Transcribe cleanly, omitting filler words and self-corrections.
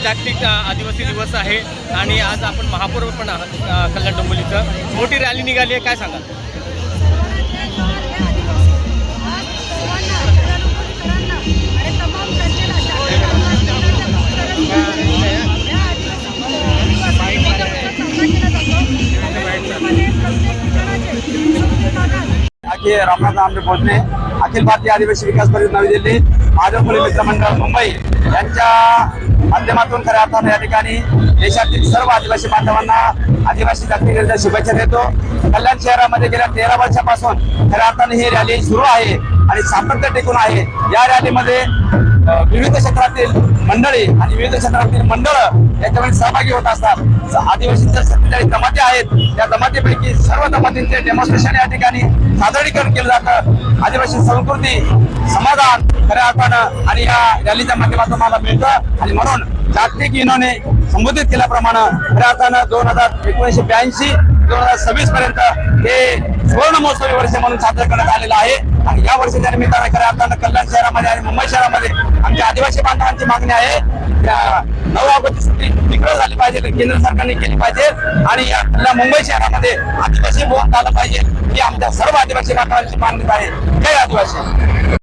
जागतिक आदिवासी दिवस आहे आणि आज आपण महापौर पण आहात कल्याण डोंबिवलीचं. मोठी रॅली निघाली आहे, काय सांगाल? रामनाथ आमरे बोलणे, अखिल भारतीय आदिवासी विकास परिषद नवी दिल्ली, महादेव फुले मित्रमंडळ मुंबई यांच्या माध्यमातून खऱ्या अर्थाने या ठिकाणी देशातील सर्व आदिवासी बांधवांना आदिवासी जागतिक दिनाच्या शुभेच्छा देतो. कल्याण शहरामध्ये गेल्या 13 वर्षापासून खऱ्या अर्थाने ही रॅली सुरू आहे आणि सातत्य टिकून आहे. या रॅलीमध्ये विविध क्षेत्रातील मंडळी आणि विविध क्षेत्रातील मंडळ याच्यामध्ये सहभागी होत असतात. आदिवासींच्या 47 जमाती आहेत, त्या जमातीपैकी सर्व जमातींचे डेमॉन्स्ट्रेशन या ठिकाणी सादरीकरण केलं जातं. आदिवासी संस्कृती समाधान खऱ्या अर्थानं आणि या रॅलीच्या माध्यमातून मला मिळतं आणि म्हणून जागतिक युनोने संबोधित केल्याप्रमाणे खऱ्या अर्थानं 1982 2026 पर्यंत हे सुवर्ण महोत्सवी वर्ष म्हणून साजरं करण्यात आलेलं आहे. आणि या वर्षाच्या निमित्ताने खऱ्या अर्थानं कल्याण शहरामध्ये आणि मुंबई शहरामध्ये आमच्या आदिवासी बांधवांची मागणी आहे 9 ऑगस्ट सुट्टी तिकडे झाली पाहिजे, केंद्र सरकारने केली पाहिजे आणि या मुंबई शहरामध्ये आदिवासी भवन झालं पाहिजे ही आमच्या सर्व आदिवासी बांधवांची मागणी आहे. जय आदिवासी.